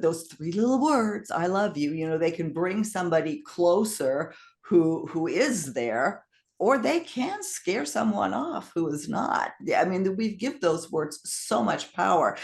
those three little words, I love you, they can bring somebody closer who is there, or they can scare someone off who is not. I mean, we give those words so much power.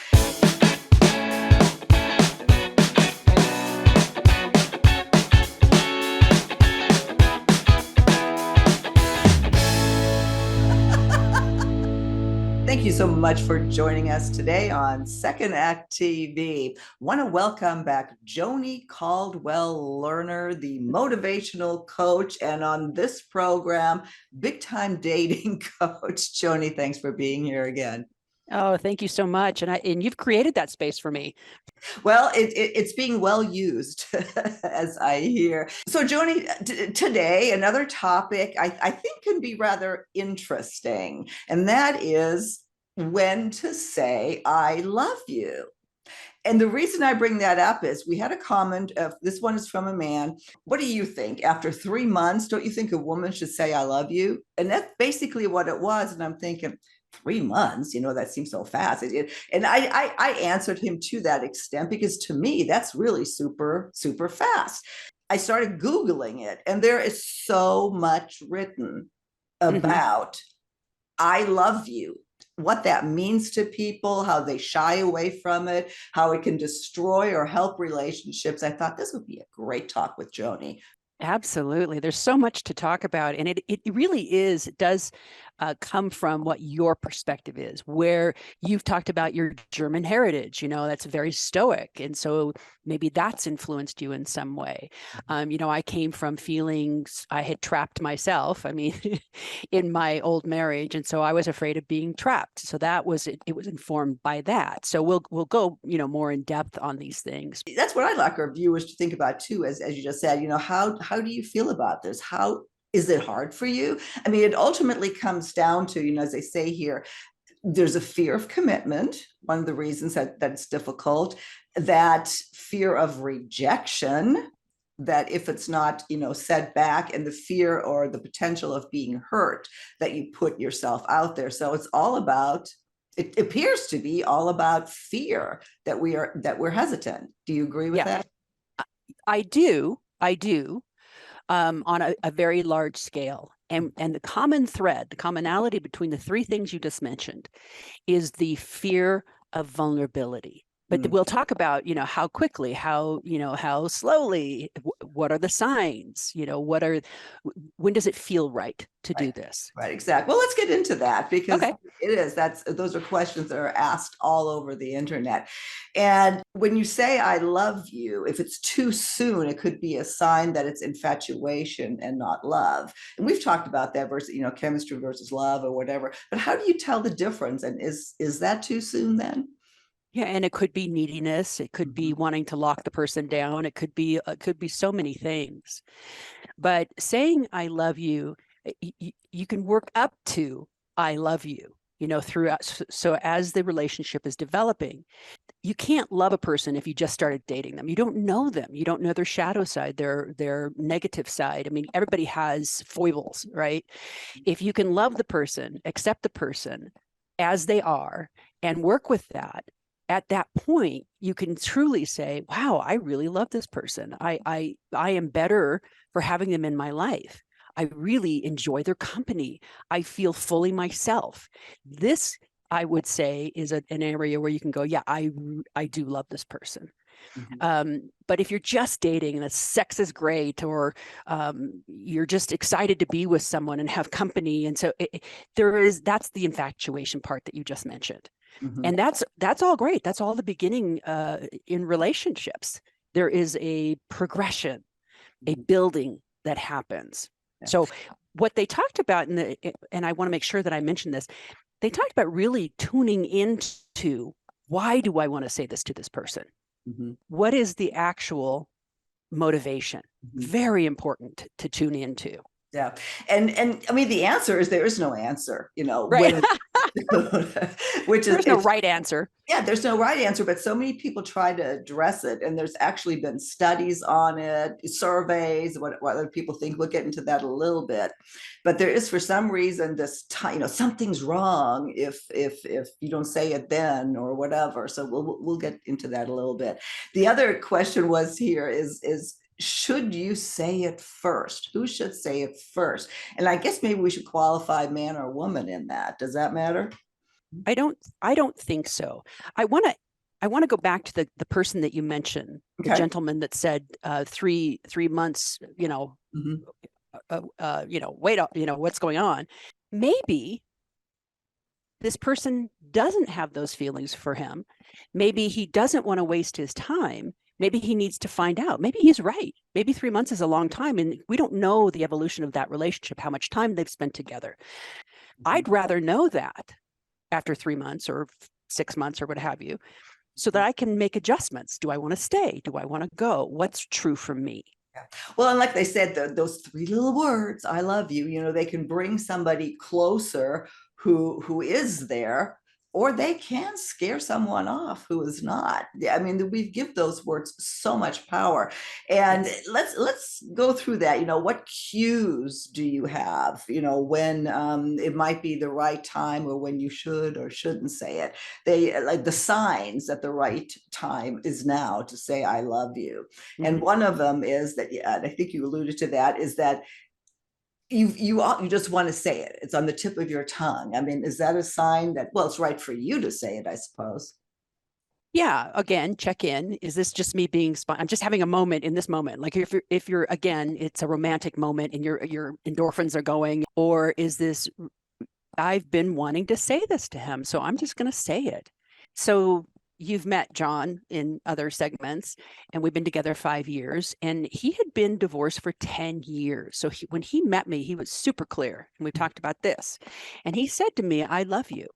Thank you so much for joining us today on Second Act TV. Want to welcome back Joni Caldwell Lerner, the motivational coach, and on this program, big time dating coach. Joni, thanks for being here again. Oh, thank you so much. And you've created that space for me. Well, it's being well used, as I hear. So, Joni, today, another topic I think can be rather interesting, and that is when to say, I love you. And the reason I bring that up is we had a comment of, this one is from a man. What do you think? After 3 months, don't you think a woman should say, I love you? And that's basically what it was. And I'm thinking, 3 months, that seems so fast. And I answered him to that extent, because to me, that's really super, super fast. I started Googling it, and there is so much written about I love you, what that means to people, how they shy away from it, how it can destroy or help relationships. I thought this would be a great talk with Joni. Absolutely. There's so much to talk about. And it really it does come from what your perspective is, where you've talked about your German heritage, that's very stoic. And so maybe that's influenced you in some way. I came from feelings I had trapped myself, in my old marriage. And so I was afraid of being trapped. So that was, it was informed by that. So we'll go, more in depth on these things. That's what I'd like our viewers to think about too, as you just said, how do you feel about this? How is it hard for you? I mean, it ultimately comes down to, as they say here, there's a fear of commitment. One of the reasons that it's difficult, that fear of rejection, that if it's not, said back, and the fear or the potential of being hurt, that you put yourself out there. So it's all about, it appears to be all about fear, that we're hesitant. Do you agree with that? I do. On a very large scale. And the common thread, the commonality between the three things you just mentioned is the fear of vulnerability. But we'll talk about, how quickly, how slowly, what are the signs, when does it feel right to do this? Right, exactly. Well, let's get into that, because those are questions that are asked all over the internet. And when you say, I love you, if it's too soon, it could be a sign that it's infatuation and not love. And we've talked about that versus, chemistry versus love or whatever. But how do you tell the difference? And is that too soon then? Yeah, and it could be neediness. It could be wanting to lock the person down. It could be so many things. But saying I love you, you can work up to I love you, throughout. So as the relationship is developing, you can't love a person if you just started dating them. You don't know them. You don't know their shadow side, their negative side. I mean, everybody has foibles, right? If you can love the person, accept the person as they are, and work with that, at that point, you can truly say, wow, I really love this person. I am better for having them in my life. I really enjoy their company. I feel fully myself. This, I would say, is an area where you can go, yeah, I do love this person. But if you're just dating and the sex is great, or you're just excited to be with someone and have company, and so that's the infatuation part that you just mentioned. And that's all great. That's all the beginning in relationships. There is a progression, a building that happens. Yeah. So what they talked about and I want to make sure that I mention this, they talked about really tuning into, why do I want to say this to this person? What is the actual motivation? Very important to tune into. Yeah. And I mean, the answer is there is no answer, right. Which is, There's no right answer. yeah, there's no right answer, but so many people try to address it. And there's actually been studies on it, surveys, what other people think. We'll get into that a little bit. But there is, for some reason, this something's wrong if you don't say it then or whatever. So we'll get into that a little bit. The other question was here is should you say it first? Who should say it first? And I guess maybe we should qualify man or woman in that. Does that matter? I don't think so. I want to go back to the person that you mentioned, the Okay. gentleman that said 3 months, Mhm. wait up, what's going on? Maybe this person doesn't have those feelings for him. Maybe he doesn't want to waste his time. Maybe he needs to find out. Maybe he's right. Maybe 3 months is a long time, and we don't know the evolution of that relationship, how much time they've spent together. I'd rather know that after 3 months or 6 months or what have you, so that I can make adjustments. Do I want to stay? Do I want to go? What's true for me? Yeah. Well, and like they said, those three little words, I love you, they can bring somebody closer who is there, or they can scare someone off who is not. Yeah, I mean, we give those words so much power. And Yes. let's go through that. What cues do you have, when it might be the right time, or when you should or shouldn't say it? They like the signs that the right time is now to say I love you. And Mhm. one of them is that, yeah, I think you alluded to that, is that you just want to say it. It's on the tip of your tongue. I mean, is that a sign that, well, it's right for you to say it, I suppose? Yeah, again, check in. Is this just me being I'm just having a moment in this moment. Like if you're again, it's a romantic moment and your endorphins are going, or is this I've been wanting to say this to him, so I'm just going to say it. So you've met John in other segments, and we've been together 5 years, and he had been divorced for 10 years. So when he met me, he was super clear, and we talked about this. And he said to me, I love you.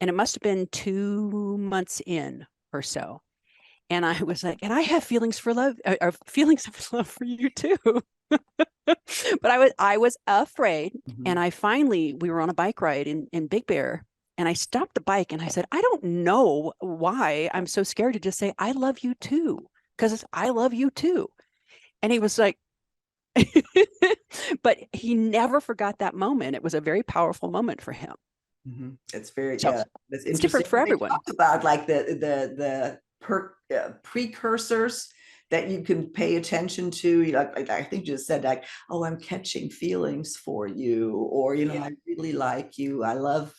And it must have been 2 months in or so. And I was like, and I have feelings for love, or feelings of love for you too. But I was afraid. Mhm. And we were on a bike ride in Big Bear, and I stopped the bike and I said, I don't know why I'm so scared to just say, I love you too. Because I love you too. And he was like, but he never forgot that moment. It was a very powerful moment for him. It's very, So yeah, that's it's interesting. different for They everyone. talk about like the precursors that you can pay attention to. Like I think you just said, like, oh, I'm catching feelings for you, or Yeah. I really like you. I love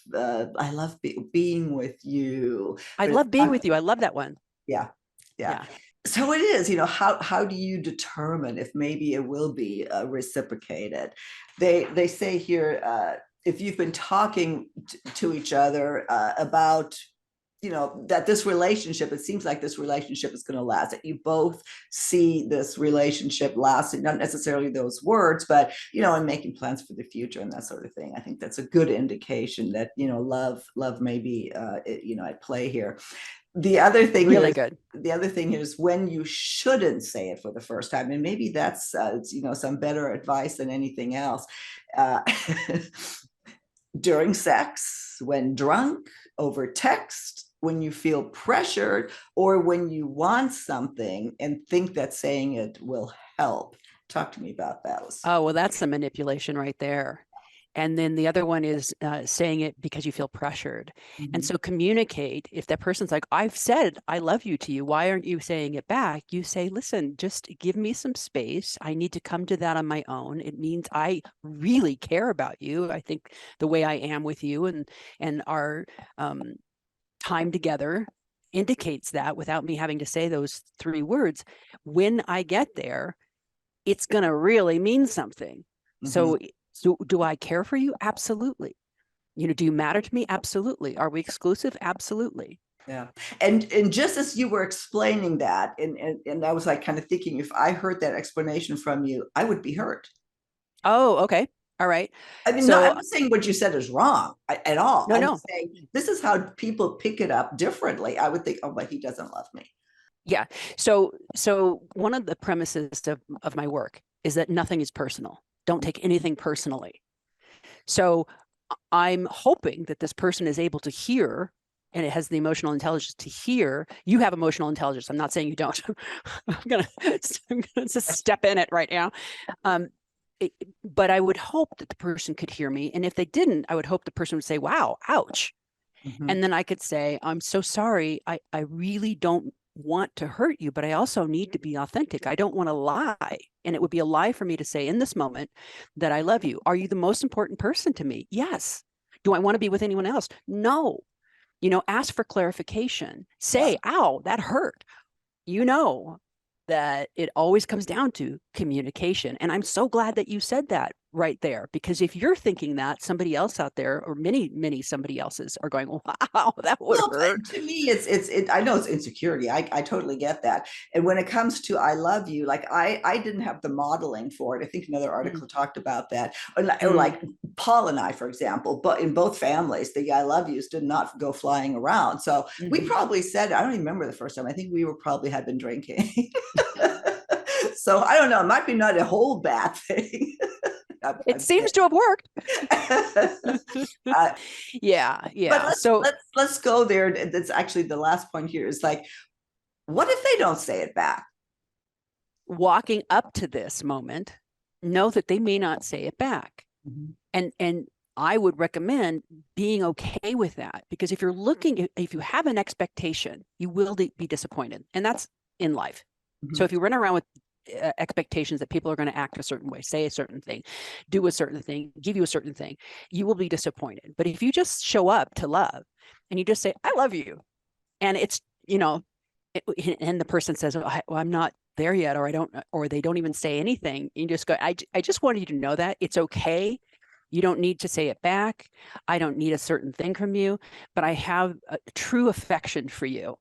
being with you. I But it's love being not, with you. I love that one. yeah, yeah. Yeah. So it is, how do you determine if maybe it will be reciprocated? They say here, if you've been talking to each other about, that this relationship, it seems like this relationship is going to last, that you both see this relationship lasting, not necessarily those words, but, and making plans for the future and that sort of thing. I think that's a good indication that, love may be, at play here. The other thing Really is, good. when you shouldn't say it for the first time, and maybe that's some better advice than anything else. Uh, During sex, when drunk, over text, when you feel pressured, or when you want something and think that saying it will help. Talk to me about those. Oh, well, that's the manipulation right there. And then the other one is saying it because you feel pressured. And Mhm. so communicate. If that person's like, I've said I love you to you, why aren't you saying it back? You say, listen, just give me some space. I need to come to that on my own. It means I really care about you. I think the way I am with you and our time together indicates that without me having to say those 3 words. When I get there, it's going to really mean something. Mhm. So do I care for you? Absolutely. Do you matter to me? Absolutely. Are we exclusive? Absolutely. Yeah. And just as you were explaining that, and I was like kind of thinking, if I heard that explanation from you, I would be hurt. Oh, okay. All right. I mean, no, I'm So not saying what you said is wrong at all. no, I'm no. just saying this is how people pick it up differently. I would think, oh, but he doesn't love me. Yeah. So one of the premises of my work is that nothing is personal. Don't take anything personally. So I'm hoping that this person is able to hear, and it has the emotional intelligence to hear. You have emotional intelligence. I'm not saying you don't. I'm gonna just step in it right now. Um, but I would hope that the person could hear me. And if they didn't, I would hope the person would say, wow, ouch. Mhm. And then I could say, I'm so sorry. I really don't want to hurt you, but I also need to be authentic. I don't want to lie. And it would be a lie for me to say in this moment that I love you. Are you the most important person to me? Yes. Do I want to be with anyone else? No. Ask for clarification. Say, ow, that hurt. That it always comes down to communication. And I'm so glad that you said that right there, because if you're thinking that, somebody else out there, or many somebody else's, are going, wow, that would Well, hurt. to me, I know it's insecurity. I totally get that. And when it comes to I love you, like I didn't have the modeling for it. I think another Mm, article talked about that. Or mm, like Paul and I, for example, but in both families, the I love yous did not go flying around. So we mhm. probably said, I don't even remember the first time. I think we were probably had been drinking. So I don't know. It might be not a whole bad thing. It I'm saying. seems to have worked. uh, Yeah, but yeah. let's So let's let's go there. That's actually the last point here is like, what if they don't say it back? walking up to this moment, know that they may not say it back. Mm-hmm. And I would recommend being okay with that, because if you have an expectation, you will be disappointed, and that's in life. So Mm-hmm. if you run around with expectations that people are going to act a certain way, say a certain thing, do a certain thing, give you a certain thing, you will be disappointed. But if you just show up to love and you just say, I love you, and it's, and the person says, well, I'm not there yet, or I don't, or they don't even say anything, you just go, I just wanted you to know that it's okay. You don't need to say it back. I don't need a certain thing from you, but I have a true affection for you.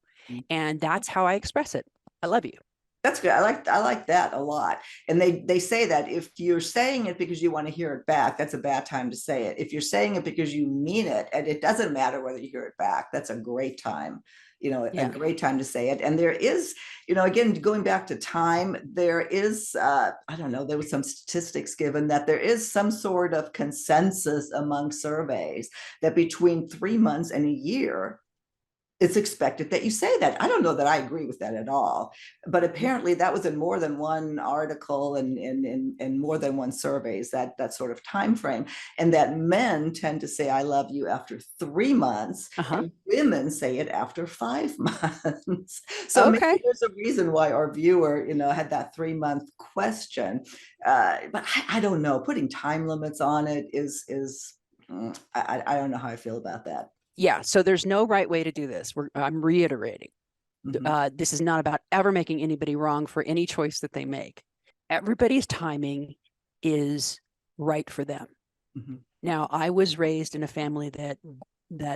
And that's how I express it. I love you. That's good. I like that a lot. And they say that if you're saying it because you want to hear it back, that's a bad time to say it. If you're saying it because you mean it, and it doesn't matter whether you hear it back, that's a great time. A Yeah. great time to say it. And there is, again, going back to time, there is, I don't know, there was some statistics given that there is some sort of consensus among surveys that between 3 months and a year, it's expected that you say that. I don't know that I agree with that at all, but apparently that was in more than one article and in more than one surveys, that sort of time frame, and that men tend to say I love you after 3 months, Uh-huh. and women say it after 5 months. So maybe Okay. there's a reason why our viewer, had that 3 month question, but I don't know. Putting time limits on it is I don't know how I feel about that. Yeah. So there's no right way to do this. I'm reiterating. Mm-hmm. This is not about ever making anybody wrong for any choice that they make. Everybody's timing is right for them. Mm-hmm. Now, I was raised in a family that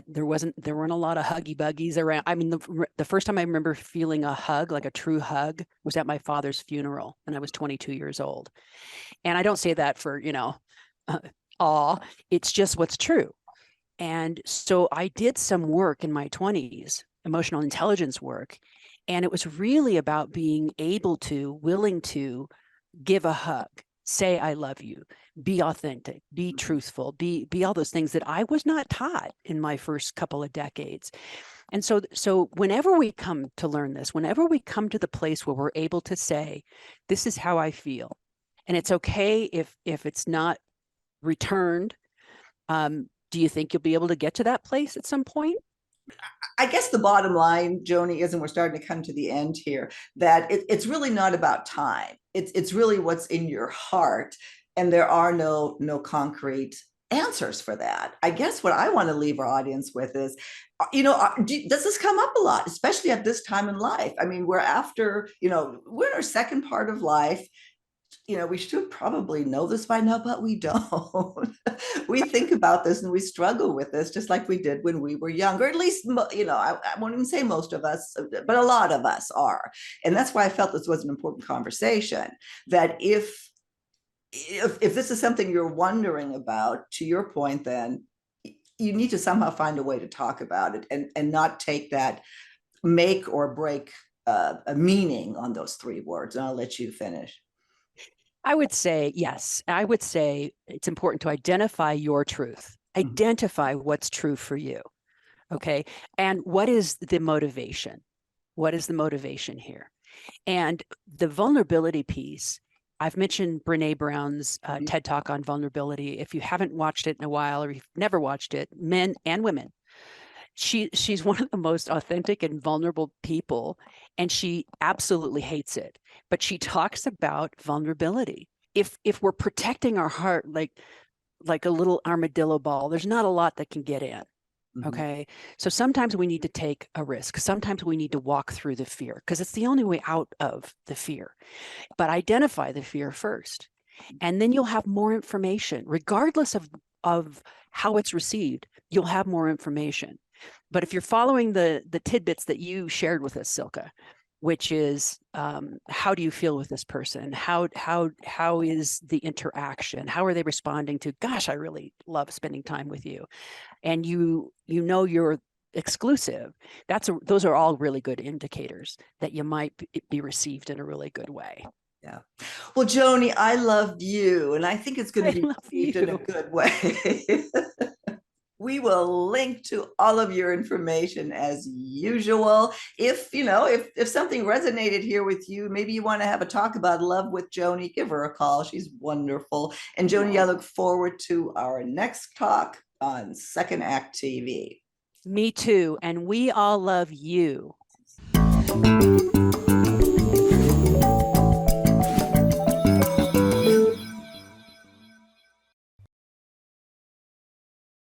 there weren't a lot of huggy buggies around. I mean, the first time I remember feeling a hug, like a true hug, was at my father's funeral, and I was 22 years old. And I don't say that for, awe. It's just what's true. And so I did some work in my 20s, emotional intelligence work, and it was really about being willing to give a hug, say I love you, be authentic, be truthful, be all those things that I was not taught in my first couple of decades. And so whenever we come to learn this, whenever we come to the place where we're able to say, this is how I feel, and it's okay if it's not returned, do you think you'll be able to get to that place at some point? I guess the bottom line, Joni, is, and we're starting to come to the end here, that it's really not about time. It's really what's in your heart, and there are no concrete answers for that. I guess what I want to leave our audience with is, does this come up a lot, especially at this time in life? I mean, we're in our second part of life. We should probably know this by now, but we don't. We think about this and we struggle with this just like we did when we were younger. At least, I won't even say most of us, but a lot of us are. And that's why I felt this was an important conversation. That if this is something you're wondering about, to your point, then you need to somehow find a way to talk about it and not take that make or break a meaning on those three words. And I'll let you finish. I would say, yes. I would say it's important to identify your truth. Identify what's true for you. Okay. And what is the motivation? What is the motivation here? And the vulnerability piece, I've mentioned Brene Brown's TED Talk on vulnerability. If you haven't watched it in a while, or you've never watched it, men and women, she's one of the most authentic and vulnerable people, and she absolutely hates it. But she talks about vulnerability. If we're protecting our heart like a little armadillo ball, there's not a lot that can get in. Okay. So sometimes we need to take a risk. Sometimes we need to walk through the fear because it's the only way out of the fear. But identify the fear first. And then you'll have more information, regardless of how it's received, you'll have more information. But if you're following the tidbits that you shared with us, Silke, which is how do you feel with this person? How is the interaction? How are they responding to, gosh, I really love spending time with you. And you know you're exclusive. Those are all really good indicators that you might be received in a really good way. Yeah. Well, Joni, I love you, and I think it's going to be received in a You. good way. We will link to all of your information as usual. If if something resonated here with you, maybe you want to have a talk about love with Joni, give her a call. She's wonderful. And Joni, I look forward to our next talk on Second Act TV. Me too. And we all love you.